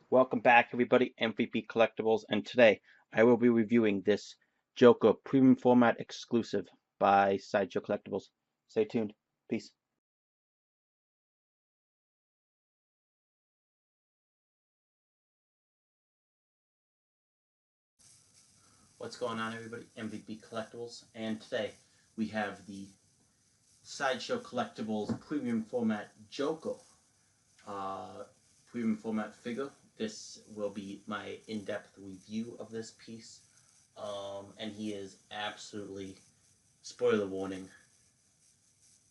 Welcome back, everybody. MVP Collectables, and today I will be reviewing this Joker Premium Format exclusive by Sideshow Collectables. Stay tuned. Peace. What's going on, everybody? MVP Collectables, and today we have the Sideshow Collectables Premium Format Joker Premium Format figure. This will be my in-depth review of this piece, and he is absolutely, spoiler warning,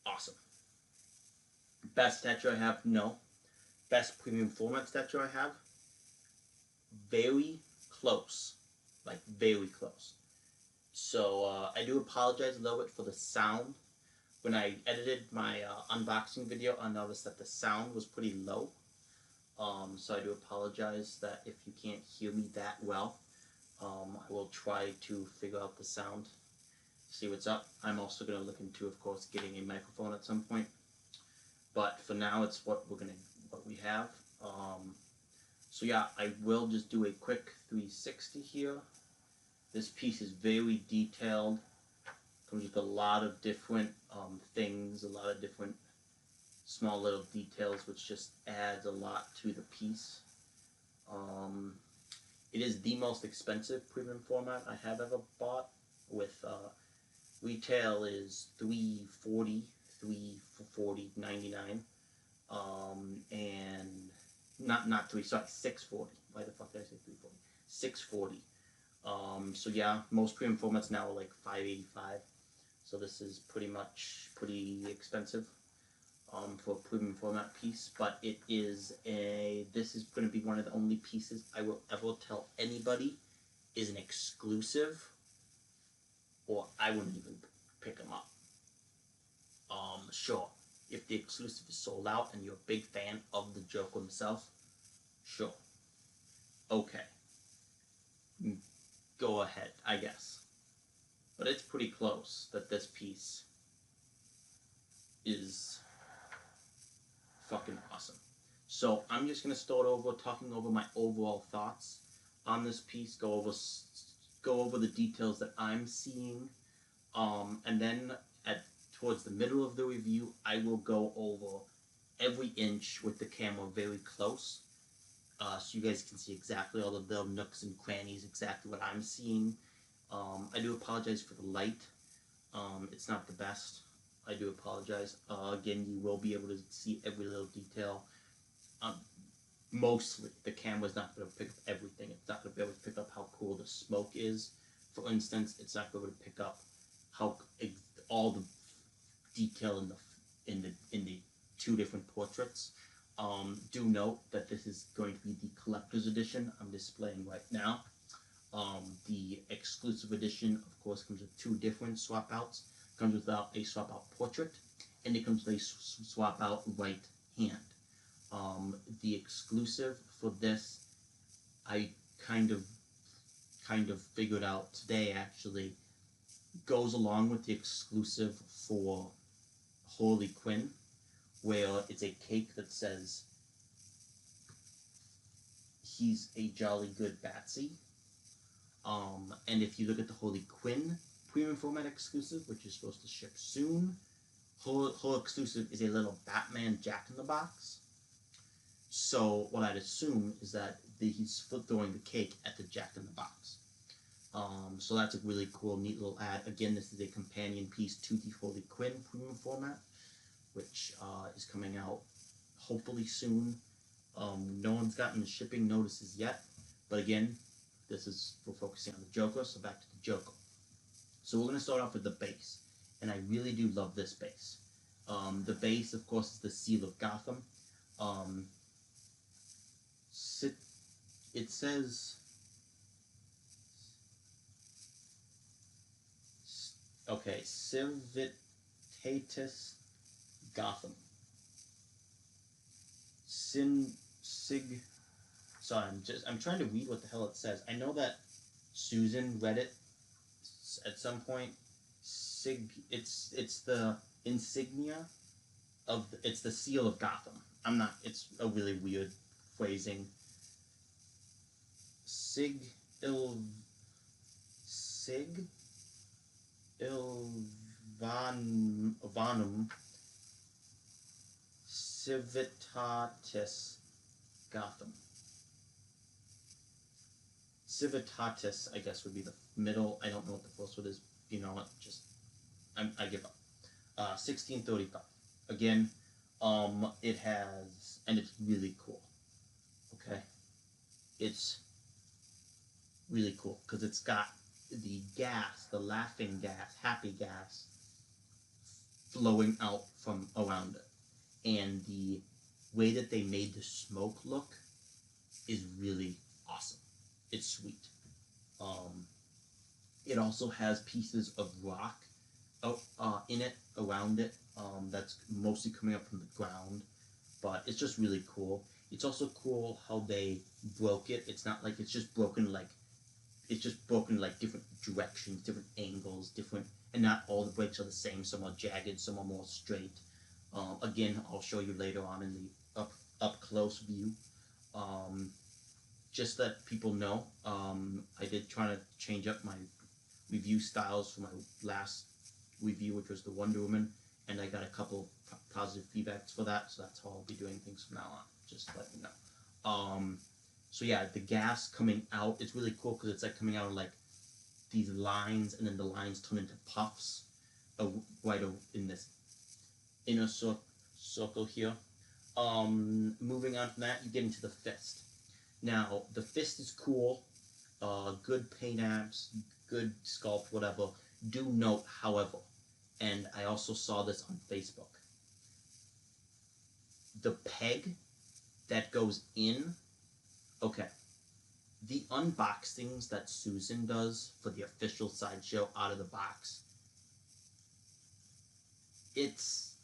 awesome. Best statue I have? No. Best premium format statue I have? Very close. Like, very close. So, I do apologize a little bit for the sound. When I edited my unboxing video, I noticed that the sound was pretty low. So I do apologize that if you can't hear me that well. I will try to figure out the sound, see what's up. I'm also going to look into, of course, getting a microphone at some point. But for now, it's what we have. So yeah, I will just do a quick 360 here. This piece is very detailed. Comes with a lot of different things, a lot of different small little details, which just adds a lot to the piece. It is the most expensive premium format I have ever bought. With retail is $340, $340.99, and not three, sorry, $640. Why the fuck did I say $340? $640. So yeah, most premium formats now are like $585. So this is pretty expensive for a premium format piece, but it is this is going to be one of the only pieces I will ever tell anybody is an exclusive, or I wouldn't even pick them up. Sure, if the exclusive is sold out and you're a big fan of the Joker himself, sure, okay, go ahead, I guess. But it's pretty close that this piece is fucking awesome. So I'm just gonna start over talking over my overall thoughts on this piece. Go over the details that I'm seeing, and then towards the middle of the review, I will go over every inch with the camera very close, so you guys can see exactly all of the nooks and crannies, exactly what I'm seeing. I do apologize for the light. It's not the best. I do apologize. Again, you will be able to see every little detail. Mostly, the camera's not going to pick up everything. It's not going to be able to pick up how cool the smoke is. For instance, it's not going to pick up how all the detail in the two different portraits. Do note that this is going to be the collector's edition I'm displaying right now. The exclusive edition, of course, comes with two different swap outs. Comes without a swap out portrait, and it comes with a swap out right hand. The exclusive for this, I kind of figured out today, actually, goes along with the exclusive for Harley Quinn, where it's a cake that says he's a jolly good Batsy. And if you look at the Harley Quinn premium format exclusive, which is supposed to ship soon, her exclusive is a little Batman Jack-in-the-Box. So what I'd assume is that he's throwing the cake at the Jack-in-the-Box. So that's a really cool, neat little ad. Again, this is a companion piece to the Harley Quinn premium format, which is coming out hopefully soon. No one's gotten the shipping notices yet, but again, we're focusing on the Joker, so back to the Joker. So we're going to start off with the base, and I really do love this base. The base, of course, is the Seal of Gotham. It says, okay, Civitatis Gotham. Sorry, I'm trying to read what the hell it says. I know that Susan read it at some point. It's the insignia it's the Seal of Gotham. It's a really weird phrasing. Sig Ilvanum Civitatis Gotham. Civitatis, I guess, would be the middle. I don't know what the first word is. You know what? Just I give up. 1635. Again, it has, and it's really cool. Okay, it's really cool because it's got the gas, the laughing gas, happy gas, flowing out from around it, and the way that they made the smoke look is really awesome. It's sweet. Um, it also has pieces of rock in it, around it, that's mostly coming up from the ground, but it's just really cool. It's also cool how they broke it. It's not like it's just broken like different directions, different angles, different, and not all the breaks are the same. Some are jagged, some are more straight. Again, I'll show you later on in the up close view. Just that people know, I did try to change up my review styles for my last review, which was the Wonder Woman, and I got a couple positive feedbacks for that, so that's how I'll be doing things from now on. Just let me know. So yeah, the gas coming out, it's really cool because it's like coming out of like these lines, and then the lines turn into puffs right in this inner circle here. Moving on from that, you get into the fist. Now, the fist is cool, good paint apps, good sculpt, whatever. Do note, however, and I also saw this on Facebook, the peg that goes in, okay, the unboxings that Susan does for the official Sideshow out of the box, it's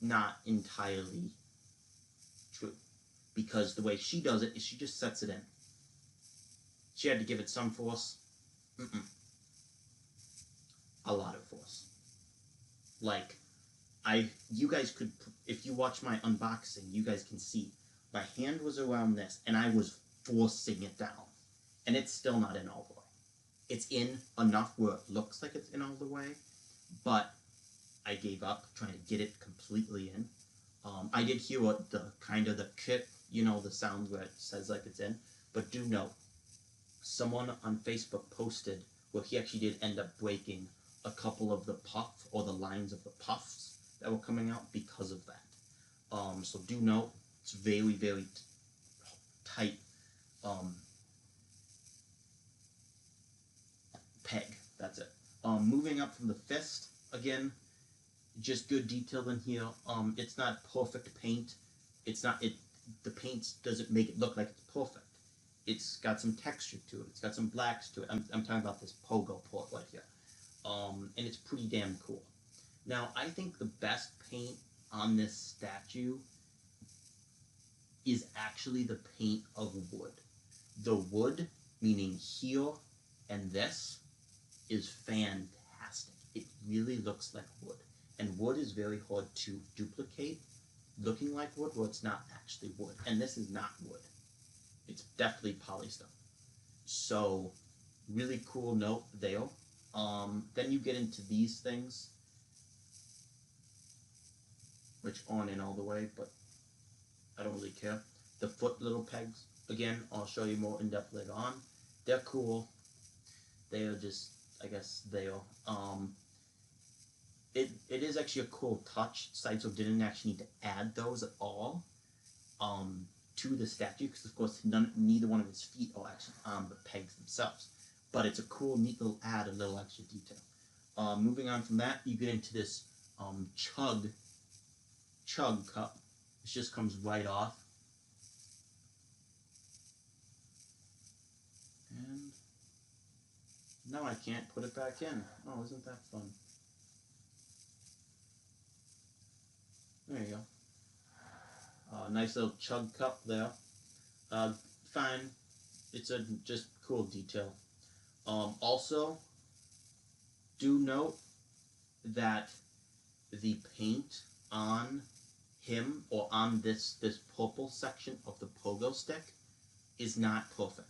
not entirely true, because the way she does it is she just sets it in. She had to give it some force. A lot of force. Like, you guys could, if you watch my unboxing, you guys can see my hand was around this and I was forcing it down, and it's still not in all the way. It's in enough where it looks like it's in all the way, but I gave up trying to get it completely in. I did hear what the kind of the kit, you know, the sound where it says like it's in, but do note, someone on Facebook posted where he actually did end up breaking a couple of the puff or the lines of the puffs that were coming out because of that. So do note, it's very, very tight peg. That's it. Moving up from the fist, again, just good detail in here. It's not perfect paint. It's not it. The paint doesn't make it look like it's perfect. It's got some texture to it. It's got some blacks to it. I'm talking about this pogo port right here. And it's pretty damn cool. Now, I think the best paint on this statue is actually the paint of wood. The wood, meaning here and this, is fantastic. It really looks like wood. And wood is very hard to duplicate looking like wood where it's not actually wood. And this is not wood. It's definitely polyester. So, really cool note there. Then you get into these things, which aren't in all the way, but I don't really care. The foot little pegs, again, I'll show you more in depth later on. They're cool. They are just, I guess, they are. It is actually a cool touch. Sideshow didn't actually need to add those at all to the statue, because of course neither one of his feet are actually on the pegs themselves. But it's a cool, neat little add, a little extra detail. Moving on from that, you get into this chug cup. It just comes right off. And now I can't put it back in. Oh, isn't that fun? There you go. Nice little chug cup there. Fine. It's a just cool detail. Also, do note that the paint on him, or on this purple section of the pogo stick, is not perfect.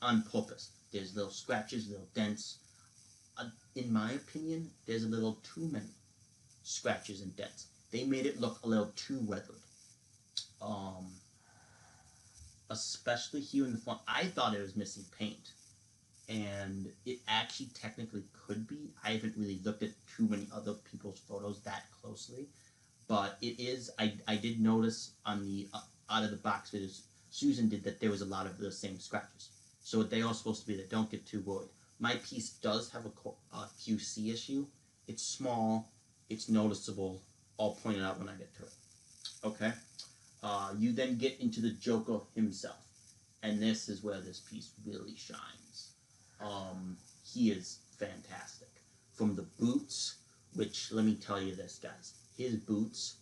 on purpose. There's little scratches, little dents. In my opinion, there's a little too many scratches and dents. They made it look a little too weathered. Um, Especially here in the front, I thought it was missing paint, and it actually technically could be. I haven't really looked at too many other people's photos that closely, but it is. I did notice on the out of the box videos Susan did that there was a lot of the same scratches. So they are supposed to be there. Don't get too worried. My piece does have a QC issue. It's small. It's noticeable. I'll point it out when I get to it. Okay. You then get into the Joker himself, and this is where this piece really shines. He is fantastic. From the boots, which let me tell you this, guys, his boots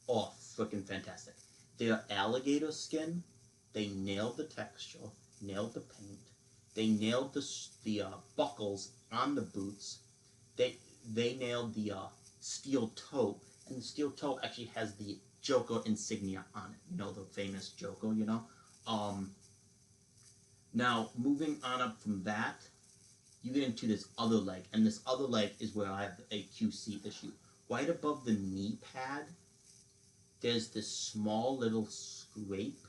are freaking fantastic. They're alligator skin. They nailed the texture, nailed the paint. They nailed the buckles on the boots. They nailed the steel toe, and the steel toe actually has the Joker insignia on it. You know, the famous Joker, you know? Now, moving on up from that, you get into this other leg, and this other leg is where I have a QC issue. Right above the knee pad, there's this small little scrape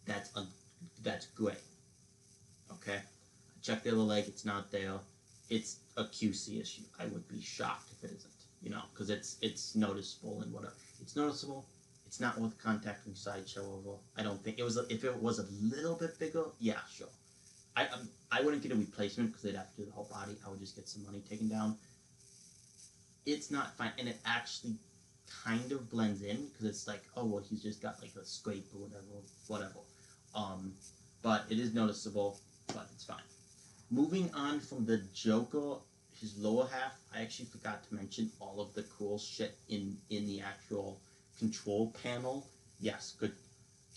that's gray. Okay? I checked the other leg, it's not there. It's a QC issue. I would be shocked if it isn't, you know, because it's noticeable and whatever. It's noticeable. It's not worth contacting Sideshow over. I don't think it was. If it was a little bit bigger, yeah, sure. I wouldn't get a replacement because they'd have to do the whole body. I would just get some money taken down. It's not fine, and it actually kind of blends in because it's like, oh well, he's just got like a scrape or whatever. But it is noticeable, but it's fine. Moving on from the Joker, his lower half, I actually forgot to mention all of the cool shit in the actual control panel. Yes, good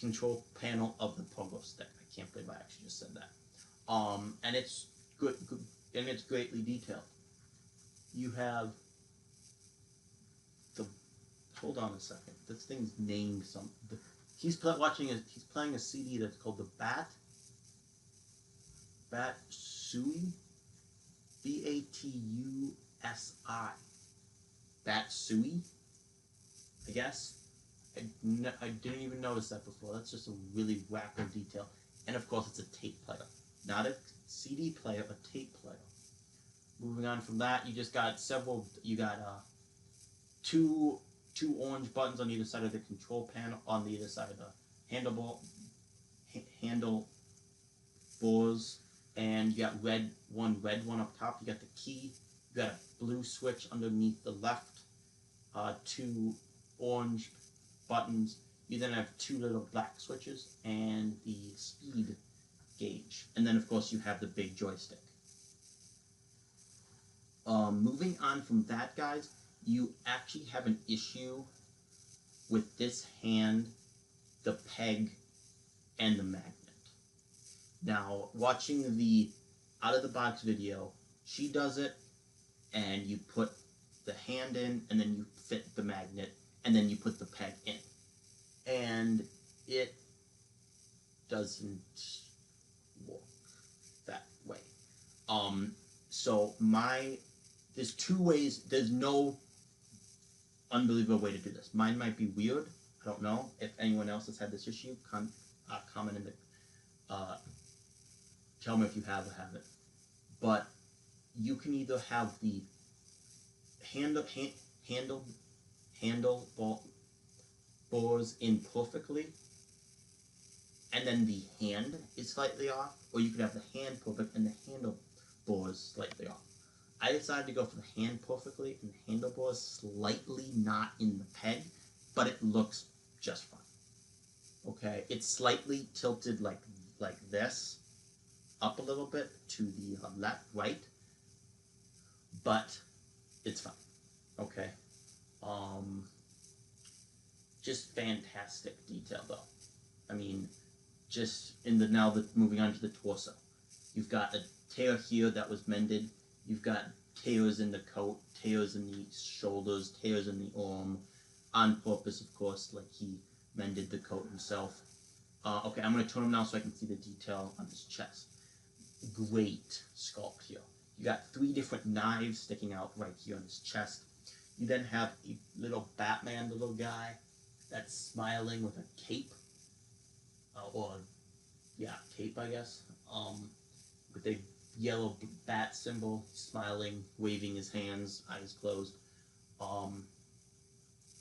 control panel of the pogo stick. I can't believe I actually just said that. And it's good and it's greatly detailed. You have the. Hold on a second. This thing's named something. He's playing a CD that's called the Batsui, Batusi, Batsui, I guess. I didn't even notice that before. That's just a really wacko detail. And of course, it's a tape player, not a CD player, a tape player. Moving on from that, you just got several. You got two orange buttons on either side of the control panel, on the other side of the handle bores, and you got one red one up top. You got the key. You got a blue switch underneath the left. Two orange buttons. You then have two little black switches and the speed gauge, and then of course you have the big joystick. Moving on from that, guys, you actually have an issue with this hand, the peg, and the magnet. Now, watching the out of the box video, she does it, and you put the hand in, and then you fit the magnet, and then you put the peg in. And it doesn't work that way. So there's two ways, there's no unbelievable way to do this. Mine might be weird. I don't know. If anyone else has had this issue, comment in the, tell me if you have or haven't. But you can either have the handle bores in perfectly, and then the hand is slightly off, or you could have the hand perfect and the handle bores slightly off. I decided to go for the hand perfectly and the handle bores slightly not in the peg, but it looks just fine. Okay, it's slightly tilted like this, up a little bit to the right, but it's fine. Okay, just fantastic detail though. I mean, just moving on to the torso. You've got a tear here that was mended. You've got tears in the coat, tears in the shoulders, tears in the arm, on purpose, of course, like he mended the coat himself. Okay, I'm going to turn him now so I can see the detail on his chest. Great sculpt here. You got 3 different knives sticking out right here on his chest. You then have a little Batman little guy that's smiling with a cape. Cape, I guess. With a yellow bat symbol, smiling, waving his hands, eyes closed.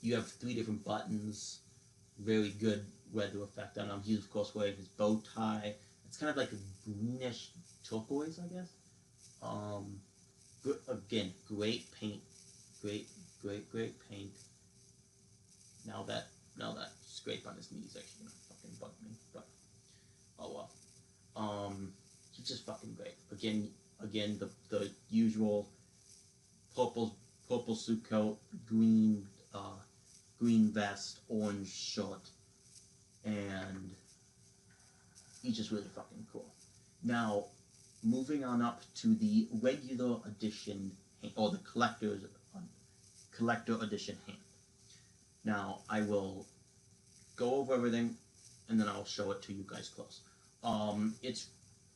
You have 3 different buttons. Very good weather effect on him. He's of course wearing his bow tie. It's kind of like a greenish turquoise, I guess. Again, great paint, great paint. Now that scrape on his knee is actually gonna fucking bug me, but oh well. He's just fucking great. Again, the usual purple suit coat, green vest, orange shirt, and he's just really fucking cool. Now, moving on up to the regular edition, or the collector edition hand. Now, I will go over everything, and then I'll show it to you guys close. It's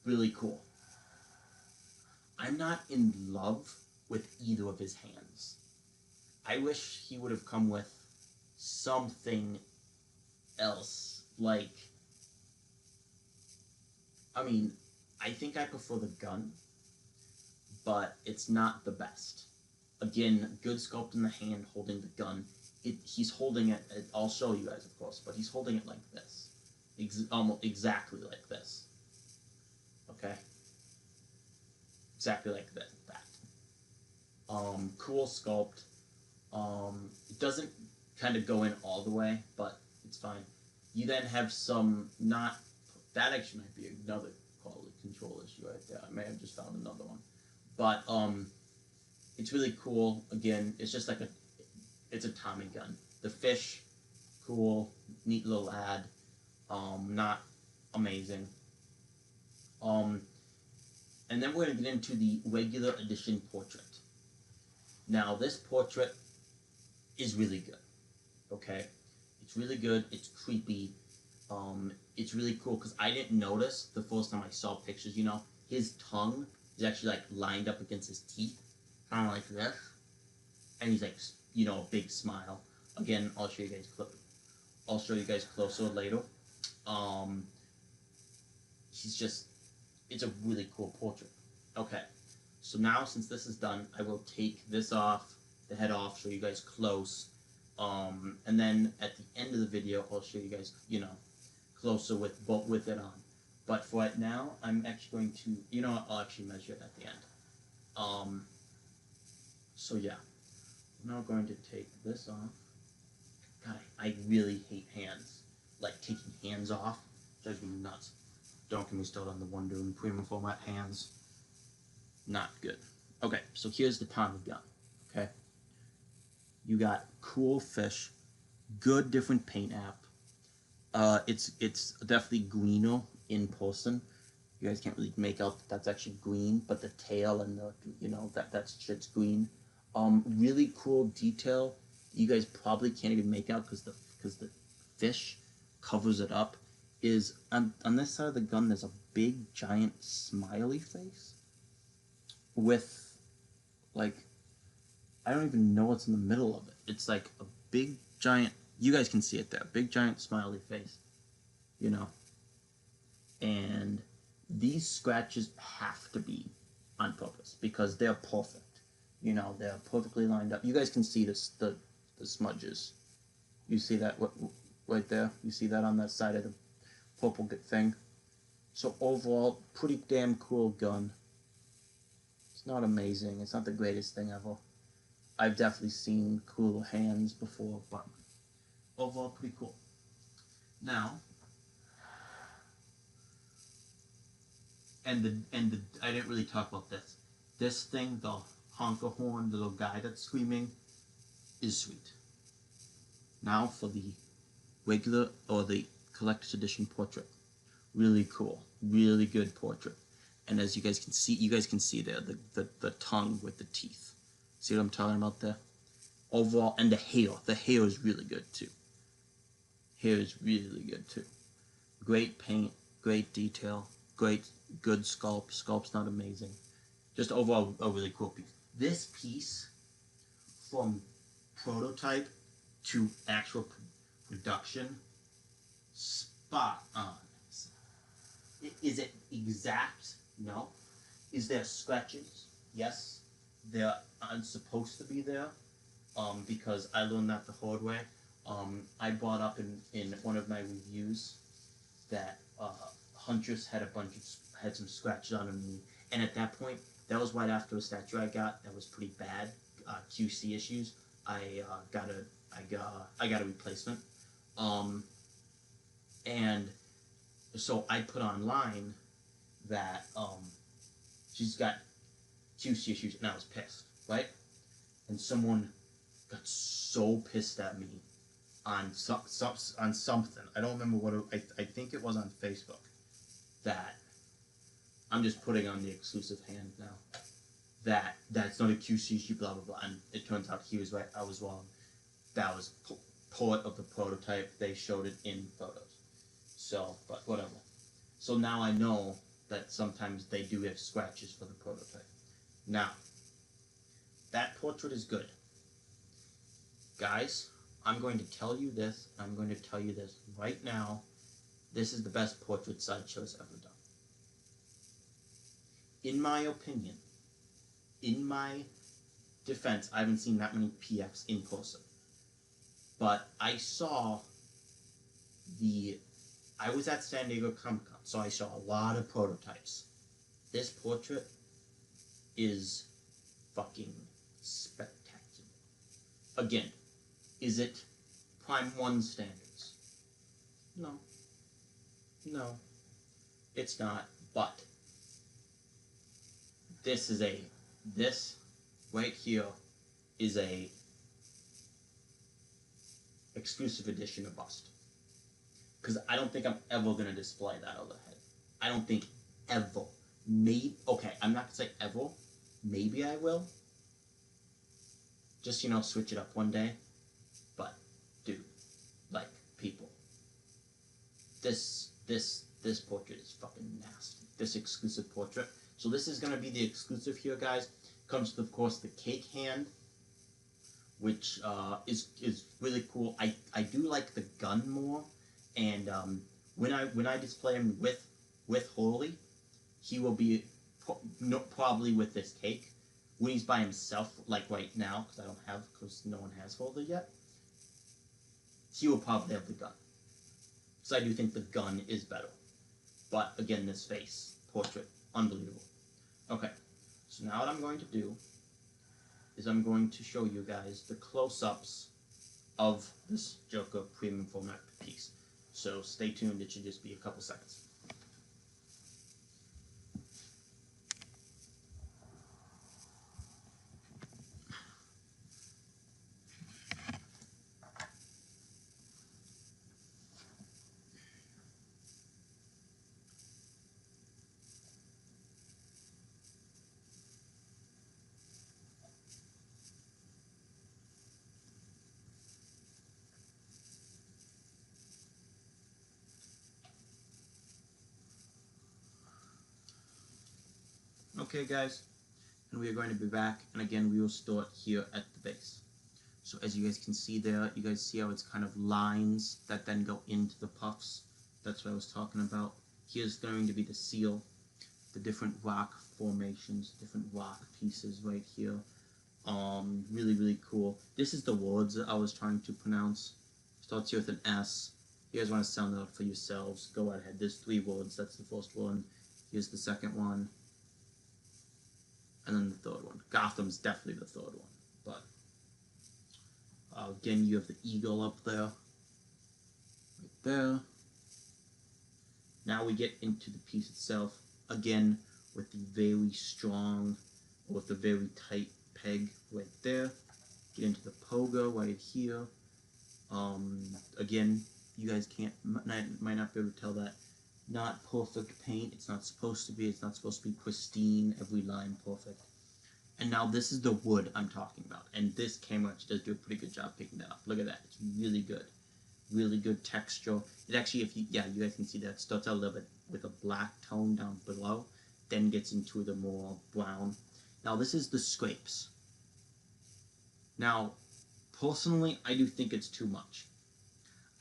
really cool. I'm not in love with either of his hands. I wish he would have come with something else. Like, I mean, I think I prefer the gun, but it's not the best. Again, good sculpt in the hand holding the gun. He's holding it, I'll show you guys, of course, but he's holding it like this. Almost exactly like this. Okay? Exactly like that. Cool sculpt. It doesn't kind of go in all the way, but it's fine. You then have some that actually might be another quality control issue right there. I may have just found another one. But it's really cool. Again, it's just like it's a Tommy gun. The fish, cool, neat little ad. Not amazing. And then we're going to get into the regular edition portrait. Now, this portrait is really good. Okay? It's really good. It's creepy. It's really cool because I didn't notice the first time I saw pictures, his tongue is actually like lined up against his teeth, kind of like this. And he's like, a big smile. Again, I'll show you guys closer later. It's a really cool portrait. Okay, so now since this is done, I will take this off, the head off, show you guys close, and then at the end of the video, I'll show you guys, closer with it on. But for right now, I'm actually going to, I'll actually measure it at the end. So yeah, I'm now going to take this off. God, I really hate hands. Like taking hands off drives me nuts. Don't get me started on the Wonder Woman premium format hands. Not good. Okay, so here's the Tommy gun. Okay, you got cool fish, good different paint app. It's definitely greener in person. You guys can't really make out that that's actually green, but the tail and the that's shit's green. Really cool detail. You guys probably can't even make out because the fish covers it up. Is on this side of the gun there's a big giant smiley face with like I don't even know what's in the middle of it. It's like a big giant, you guys can see it there, big giant smiley face, and these scratches have to be on purpose because they're perfect. They're perfectly lined up. You guys can see this, the smudges. You see that right there? You see that on that side of the purple thing? So overall, pretty damn cool gun. It's not amazing. It's not the greatest thing ever. I've definitely seen cool hands before, but overall, pretty cool. Now, and I didn't really talk about this. This thing, the honker horn, the little guy that's screaming, is sweet. Now for the regular or the collector's edition portrait. Really cool, really good portrait. And as you guys can see there the tongue with the teeth. See what I'm talking about there? Overall, and the hair is really good too. Hair is really good too. Great paint, great detail, good sculpt. Sculpt's not amazing. Just overall a really cool piece. This piece, from prototype to actual production, spot on. Is it exact? No. Is there scratches? Yes. There aren't supposed to be there, because I learned that the hard way. I brought up in one of my reviews that Huntress had had some scratches on him, and at that point, that was right after a statue I got that was pretty bad, QC issues. I got a replacement, and so I put online that she's got QC issues, and I was pissed, right? And someone got so pissed at me on on something. I don't remember what I think it was on Facebook, that I'm just putting on the exclusive hand now. That's not a QC issue, blah blah blah. And it turns out he was right, I was wrong. That was part of the prototype. They showed it in photos. So, but whatever. So now I know that sometimes they do have scratches for the prototype. Now, that portrait is good. Guys, I'm going to tell you this. I'm going to tell you this right now. This is the best portrait Sideshow's ever done. In my opinion, in my defense, I haven't seen that many PFs in person. But I was at San Diego Comic Con, so I saw a lot of prototypes. This portrait is fucking spectacular. Again, is it Prime 1 standards? No. No. It's not, but this right here is a exclusive edition of bust. Because I don't think I'm ever going to display that on the head. I don't think ever. Maybe, okay, I'm not going to say ever. Maybe I will. Just, switch it up one day. But, dude, like, people. This portrait is fucking nasty. This exclusive portrait. So this is going to be the exclusive here, guys. Comes with, of course, the cake hand, which is really cool. I do like the gun more. And when I display him with Holy, he will be probably with this cake. When he's by himself, like right now, because no one has Holy yet, he will probably have the gun. So I do think the gun is better. But again, this face portrait, unbelievable. Okay, so now what I'm going to do is I'm going to show you guys the close-ups of this Joker premium format piece. So stay tuned, it should just be a couple seconds. Okay guys, and we are going to be back, and again we will start here at the base. So as you guys can see there, you guys see how it's kind of lines that then go into the puffs. That's what I was talking about. Here's going to be the seal, the different rock formations, different rock pieces right here. Really, really cool. This is the words that I was trying to pronounce. Starts here with an S. You guys want to sound it out for yourselves, go right ahead. There's 3 words. That's the first one. Here's the second one. And then the third one. Gotham's definitely the third one. But again, you have the eagle up there. Right there. Now we get into the piece itself. Again, with the very strong, or with the very tight peg right there. Get into the pogo right here. Again, you guys might not be able to tell that. Not perfect paint. It's not supposed to be. It's not supposed to be pristine. Every line perfect. And now this is the wood I'm talking about. And this camera actually does do a pretty good job picking that up. Look at that. It's really good. Really good texture. It actually, if you, yeah, you guys can see that starts out a little bit with a black tone down below, then gets into the more brown. Now this is the scrapes. Now, personally, I do think it's too much.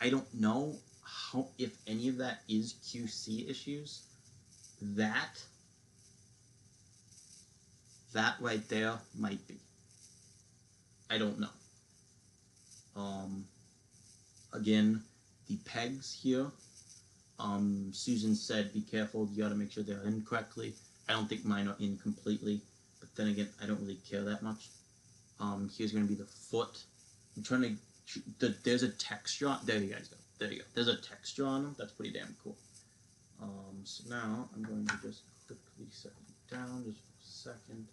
I don't know how, if any of that is QC issues. That right there might be. I don't know. Again, the pegs here. Susan said, be careful, you gotta make sure they're in correctly. I don't think mine are in completely, but then again, I don't really care that much. Here's gonna be the foot. I'm trying to, there's a texture on, there you guys go, there you go. There's a texture on them, that's pretty damn cool. So now, I'm going to just quickly set it down just for a second,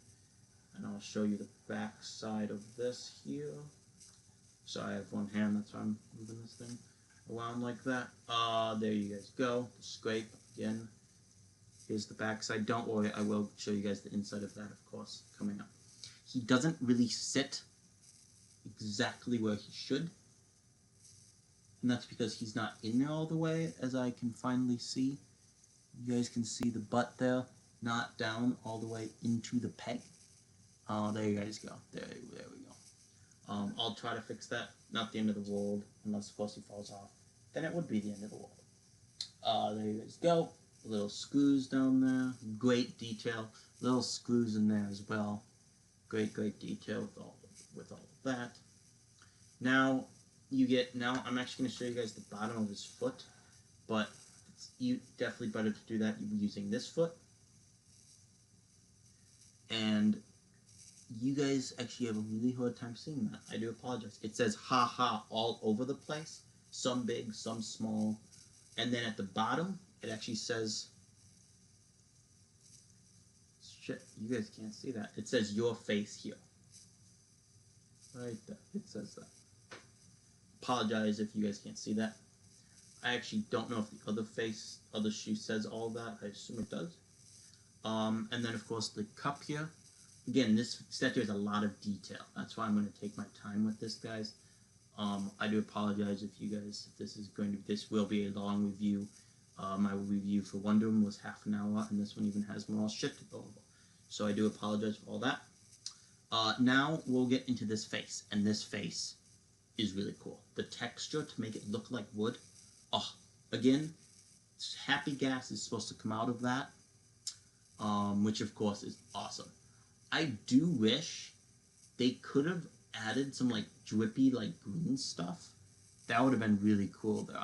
and I'll show you the back side of this here. So I have one hand, that's why I'm moving this thing around like that. There you guys go. The scrape again. Here's the back side. Don't worry, I will show you guys the inside of that, of course, coming up. He doesn't really sit exactly where he should, and that's because he's not in there all the way, as I can finally see. You guys can see the butt there, not down all the way into the peg. There you guys go. There we go. I'll try to fix that. Not the end of the world, unless of course he falls off. Then it would be the end of the world. There you guys go. Little screws down there. Great detail. Little screws in there as well. Great detail with all of that. Now I'm actually going to show you guys the bottom of his foot, but it's definitely better to do that using this foot. And you guys actually have a really hard time seeing that. I do apologize. It says "ha ha" all over the place. Some big, some small. And then at the bottom, it actually says, shit, you guys can't see that. It says "your face" here. Right there. It says that. Apologize if you guys can't see that. I actually don't know if the other shoe says all that. I assume it does. And then of course the cup here. Again, this set here has a lot of detail. That's why I'm going to take my time with this, guys. I do apologize if this will be a long review. My review for Wonder Woman was half an hour, and this one even has more shit to go over. So I do apologize for all that. Now we'll get into this face, and this face is really cool. The texture to make it look like wood. Oh, again, happy gas is supposed to come out of that, which of course is awesome. I do wish they could have added some like drippy like green stuff. That would have been really cool there,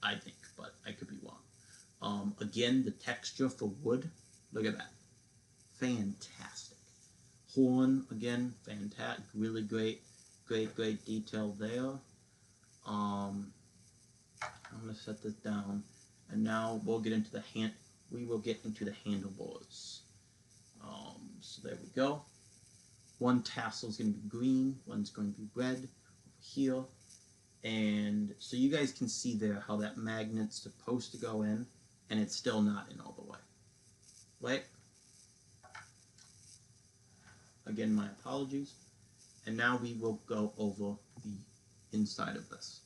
I think, but I could be wrong. Again, the texture for wood, look at that. Fantastic. Horn, again, fantastic. Really great detail there. I'm gonna set this down, and now we'll get into the handlebars. So there we go. One tassel is going to be green, one's going to be red over here. And so you guys can see there how that magnet's supposed to go in, and it's still not in all the way. Right? Again, my apologies. And now we will go over the inside of this.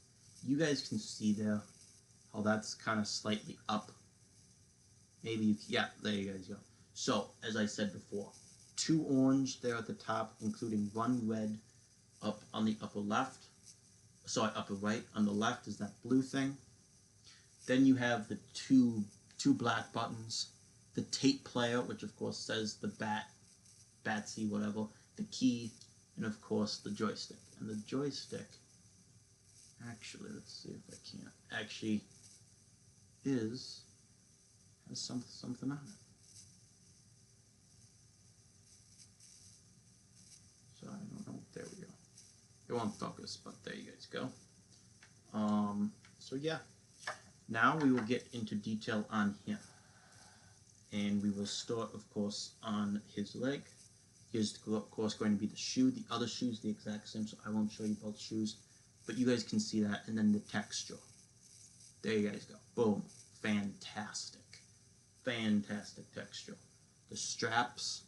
You guys can see there how that's kind of slightly up. Maybe, yeah, there you guys go. So, as I said before, 2 orange there at the top, including 1 red up on the upper left. Sorry, upper right. On the left is that blue thing. Then you have the two black buttons, the tape player, which of course says the Batsy, whatever, the key, and of course the joystick. And the joystick, actually, let's see if I can't, actually has something on it. So I don't know. There we go. It won't focus, but there you guys go. So yeah, now we will get into detail on him, and we will start, of course, on his leg. Here's, of course, going to be the shoe. The other shoe's the exact same, so I won't show you both shoes, but you guys can see that. And then the texture. There you guys go. Boom. Fantastic. Fantastic texture. The straps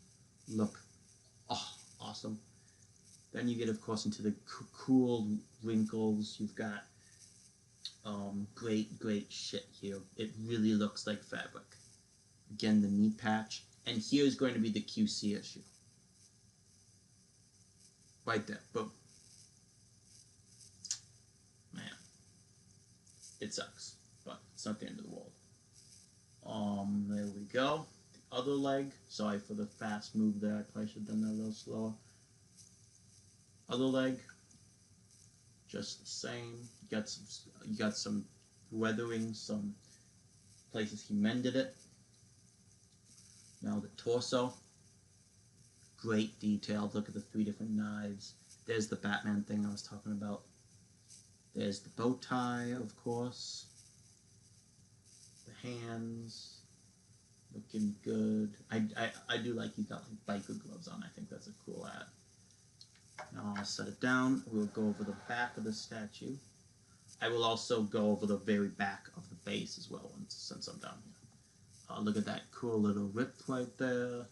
look awesome. Then you get, of course, into the cool wrinkles. You've got Great shit here. It really looks like fabric. Again, the knee patch. And here's going to be the QC issue. Right there. Boom. Man. It sucks. But it's not the end of the world. There we go. The other leg. Sorry for the fast move there. I probably should have done that a little slower. Other leg. Just the same. You got some weathering, some places he mended it. Now the torso. Great detail. Look at the 3 different knives. There's the Batman thing I was talking about. There's the bow tie, of course. The hands. Looking good. I do like he's got like biker gloves on. I think that's a cool ad. Now I'll set it down. We'll go over the back of the statue. I will also go over the very back of the base as well since I'm down here. Look at that cool little rip right there.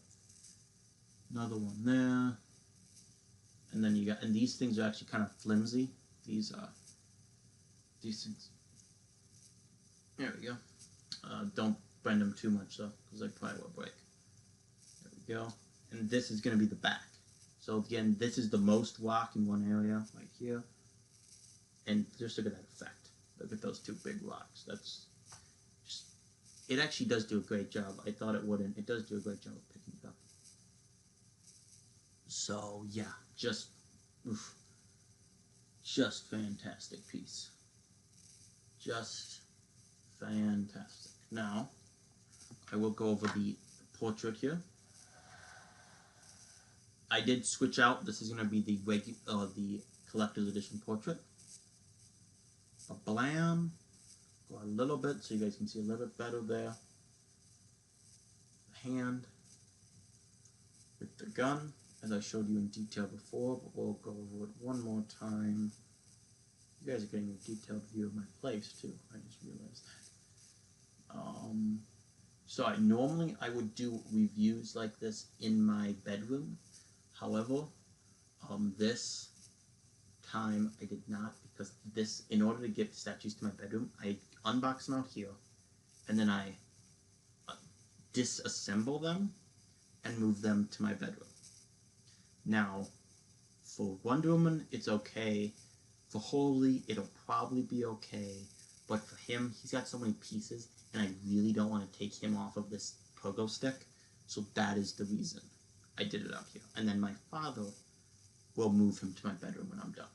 Another one there. And then and these things are actually kind of flimsy. These things. There we go. Don't bend them too much though, because they probably will break. There we go. And this is going to be the back. So again, this is the most rock in one area, right here. And just look at that effect. Look at those 2 big rocks. That's just, it actually does do a great job. I thought it wouldn't. It does do a great job of picking it up. So yeah, just fantastic piece. Just fantastic. Now, I will go over the portrait here. I did switch out. This is going to be the collector's edition portrait. A blam. Go a little bit so you guys can see a little bit better there. The hand with the gun, as I showed you in detail before, but we'll go over it one more time. You guys are getting a detailed view of my place too. I just realized that. So normally I would do reviews like this in my bedroom. However, this time I did not, because in order to get statues to my bedroom, I unbox them out here, and then I disassemble them and move them to my bedroom. Now, for Wonder Woman, it's okay. For Holy, it'll probably be okay. But for him, he's got so many pieces, and I really don't want to take him off of this pogo stick. So that is the reason I did it out here. And then my father will move him to my bedroom when I'm done.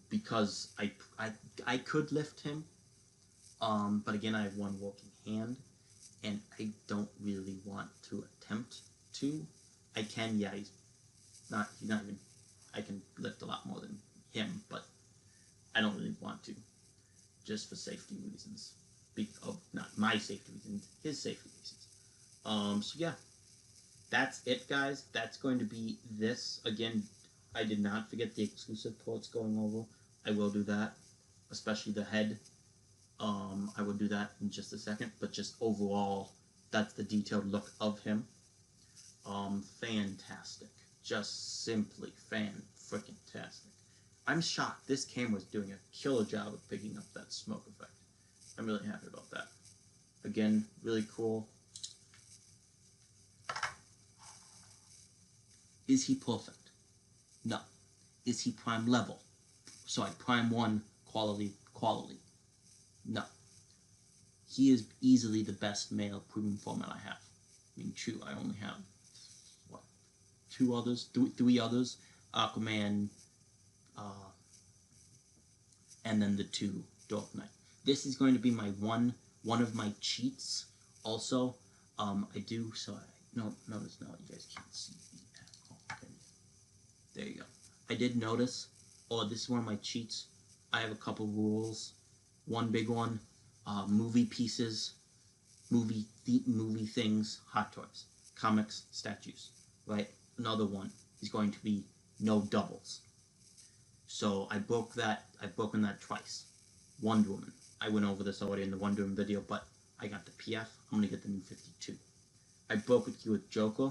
Because I could lift him, but again, I have one working hand, and I don't really want to attempt to. I can, yeah, he's not even, I can lift a lot more than him, but I don't really want to, just for safety reasons. Not my safety reasons, his safety reasons. So yeah, that's it, guys. That's going to be this. Again, I did not forget the exclusive ports going over. I will do that, especially the head. I will do that in just a second, but just overall, that's the detailed look of him. Fantastic. Just simply fan-freaking-tastic. I'm shocked. This camera's doing a killer job of picking up that smoke effect. I'm really happy about that. Again, really cool. Is he perfect? No. Is he prime level? Sorry, prime 1 quality? No. He is easily the best male premium format I have. I mean, true, I only have, what, 2 others? 3 others? Aquaman, and then the 2 Dark Knight. This is going to be my one of my cheats. Also, I do, sorry, no, notice now you guys can't see the, okay. There you go. I did notice, this is one of my cheats. I have a couple rules. One big one, movie pieces, movie things, hot toys, comics, statues, right? Another one is going to be no doubles. So I've broken that twice. Wonder Woman. I went over this already in the Wonder Woman video, but I got the PF. I'm gonna get the new 52. I broke it here with Joker.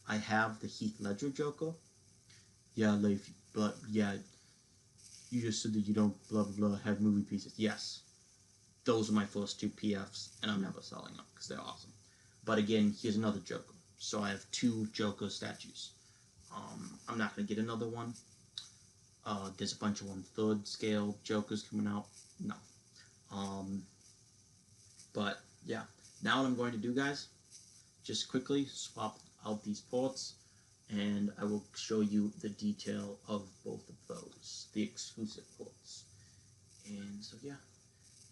I have the Heath Ledger Joker. Yeah, but yeah, You just said that you don't blah blah blah have movie pieces. Yes, those are my first 2 PFs, and I'm never selling them because they're awesome. But again, here's another Joker. So I have 2 Joker statues. I'm not gonna get another one. There's a bunch of 1/3 scale Jokers coming out. No. But yeah, now what I'm going to do, guys, just quickly swap out these ports, and I will show you the detail of both of those, the exclusive ports. And so yeah,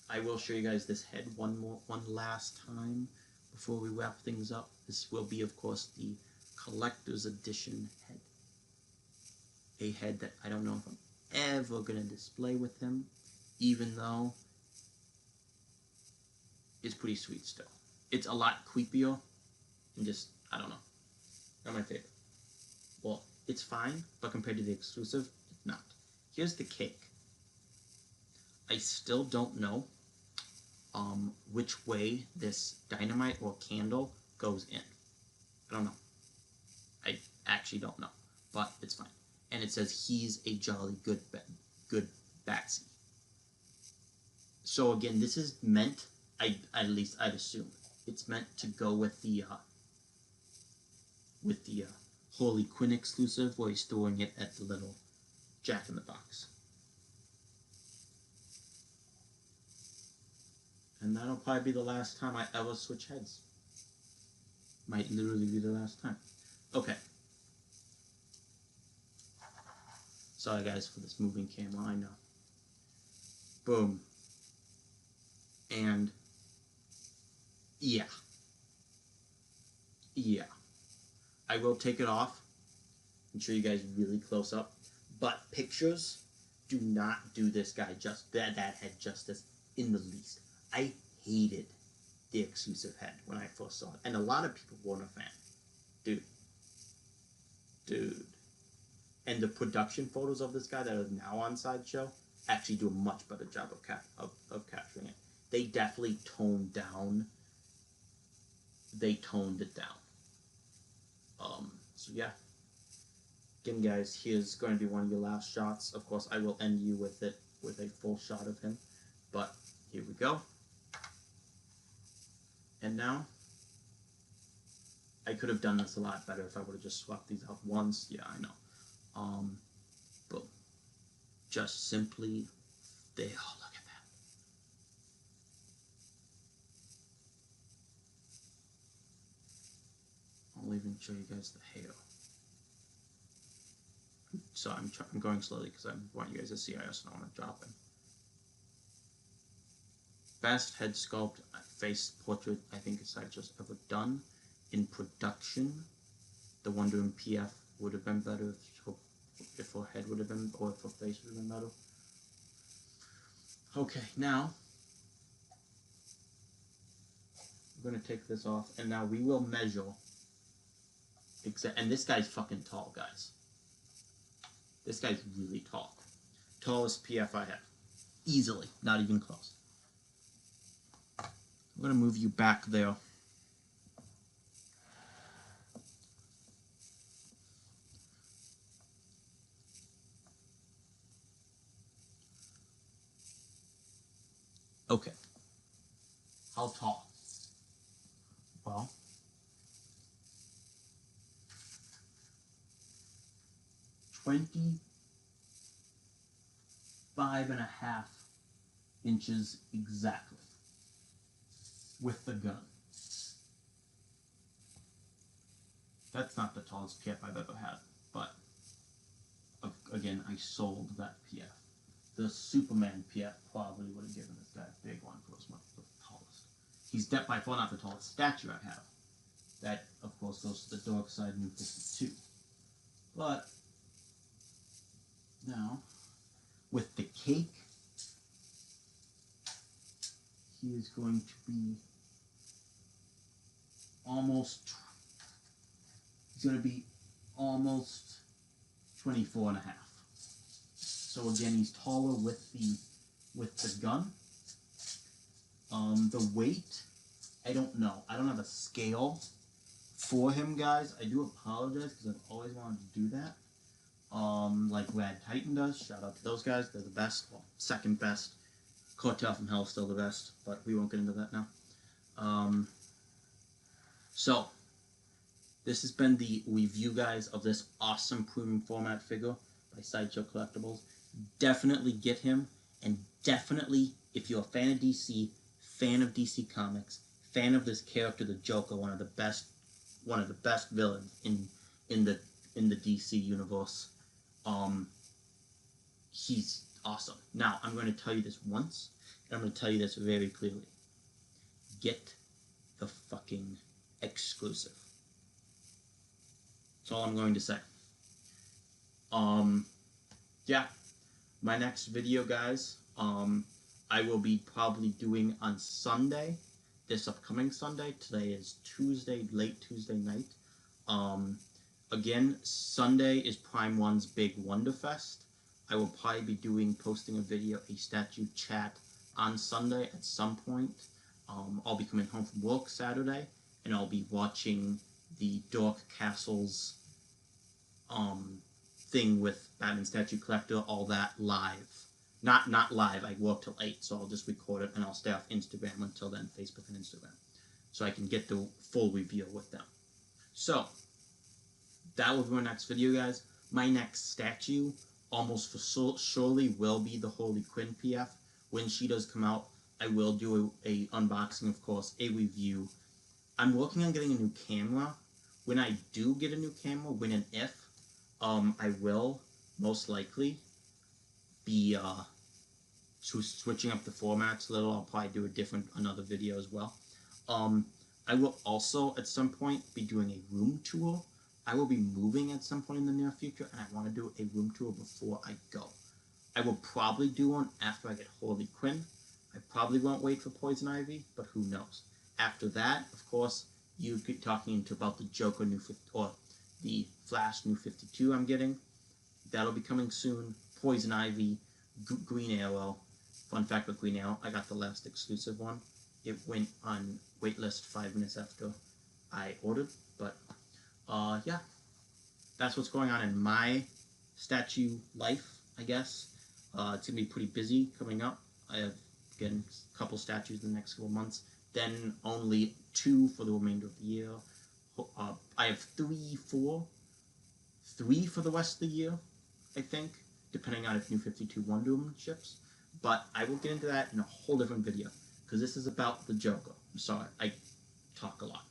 I will show you guys this head one last time before we wrap things up. This will be, of course, the collector's edition head. A head that I don't know if I'm ever gonna display with him, even though it's pretty sweet still. It's a lot creepier and just, I don't know, not my favorite. Well, it's fine, but compared to the exclusive, it's not. Here's the cake. I still don't know which way this dynamite or candle goes in. I don't know. I actually don't know, but it's fine. And it says he's a jolly good Batsy. So again, this is meant, at least I'd assume, it's meant to go with the Harley Quinn exclusive, where he's throwing it at the little Jack in the Box. And that'll probably be the last time I ever switch heads. Might literally be the last time. Okay. Sorry guys for this moving camera, I know. Boom. And yeah. Yeah. I will take it off and show you guys really close up. But pictures do not do this guy that head justice in the least. I hated the exclusive head when I first saw it. And a lot of people weren't a fan. Dude. And the production photos of this guy that are now on Sideshow actually do a much better job of capturing it. They definitely toned down. They toned it down. So yeah. Again, guys, here's going to be one of your last shots. Of course, I will end you with it with a full shot of him. But here we go. And now, I could have done this a lot better if I would have just swapped these out once. Yeah, I know. But just simply, oh, look at that. I'll even show you guys the hair. So I'm going slowly because I want you guys to see. I also don't want to drop him. Best head sculpt face portrait I think Sideshow's ever done in production. The Wonder Woman PF would have been better if her head would have been, or if her face would have been better. Okay, now we're gonna take this off, and now we will measure. And this guy's fucking tall, guys. This guy's really tall. Tallest PF I have. Easily, not even close. I'm going to move you back there. Okay. How tall? Well, 25.5 inches exactly with the gun. That's not the tallest PF I've ever had, but again, I sold that PF. The Superman PF probably would have given this guy a big one for as much the tallest. He's by far not the tallest statue I have. That, of course, goes to the Dark Side New 52. But now, with the cake, he is going to be almost 24.5. So again, he's taller with the gun. The weight, I don't know. I don't have a scale for him, guys. I do apologize because I've always wanted to do that. Like Rad Titan does. Shout out to those guys. They're the best. Well, second best. Cartel from Hell is still the best, but we won't get into that now. So, this has been the review, guys, of this awesome premium format figure by Sideshow Collectables. Definitely get him, and definitely, if you're a fan of DC, fan of DC Comics, fan of this character, the Joker, one of the best villains in the DC universe. He's awesome. Now, I'm going to tell you this once, and I'm going to tell you this very clearly. Get the fucking exclusive. That's all I'm going to say. Yeah. My next video, guys, I will be probably doing on Sunday, this upcoming Sunday. Today is Tuesday, late Tuesday night. Again, Sunday is Prime One's big Wonderfest. I will probably be posting a video, a statue chat on Sunday at some point. I'll be coming home from work Saturday, and I'll be watching the Dark Castles thing with Batman Statue Collector, all that live. Not live, I work till 8, so I'll just record it, and I'll stay off Instagram until then, Facebook and Instagram, so I can get the full review with them. So, that will be my next video, guys. My next statue, almost for surely, will be the Harley Quinn PF. When she does come out, I will do a unboxing, of course, a review. I'm working on getting a new camera. When I do get a new camera, when and if, I will most likely be switching up the formats a little. I'll probably do another video as well. I will also at some point be doing a room tour. I will be moving at some point in the near future, and I want to do a room tour before I go. I will probably do one after I get Harley Quinn. I probably won't wait for Poison Ivy, but who knows. After that, of course, you keep talking about the Joker or the Flash New 52 I'm getting. That'll be coming soon. Poison Ivy, Green Arrow. Fun fact with Green Arrow, I got the last exclusive one. It went on waitlist 5 minutes after I ordered, but yeah, that's what's going on in my statue life, I guess. It's gonna be pretty busy coming up. I have, again, a couple statues in the next couple months, then only 2 for the remainder of the year. I have 3 for the rest of the year, I think, depending on if New 52 Wonder Woman ships. But I will get into that in a whole different video, because this is about the Joker. I'm sorry, I talk a lot.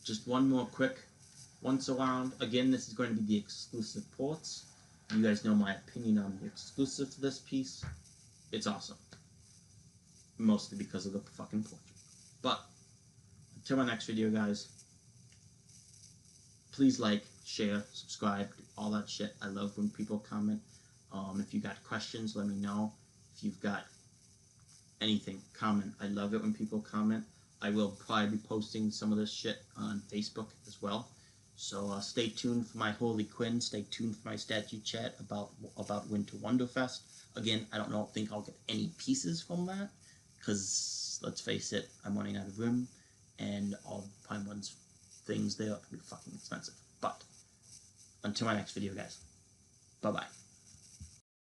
Just one more quick once around. Again, this is going to be the exclusive ports. You guys know my opinion on the exclusive to this piece. It's awesome. Mostly because of the fucking portrait. But, until my next video, guys, please like, share, subscribe, all that shit. I love when people comment. If you got questions, let me know. If you've got anything, comment. I love it when people comment. I will probably be posting some of this shit on Facebook as well. So stay tuned for my Harley Quinn. Stay tuned for my statue chat about Winter Wonderfest. Again, I don't think I'll get any pieces from that, because let's face it, I'm running out of room, and all the Prime One's things there are gonna be fucking expensive. But until my next video, guys, bye bye.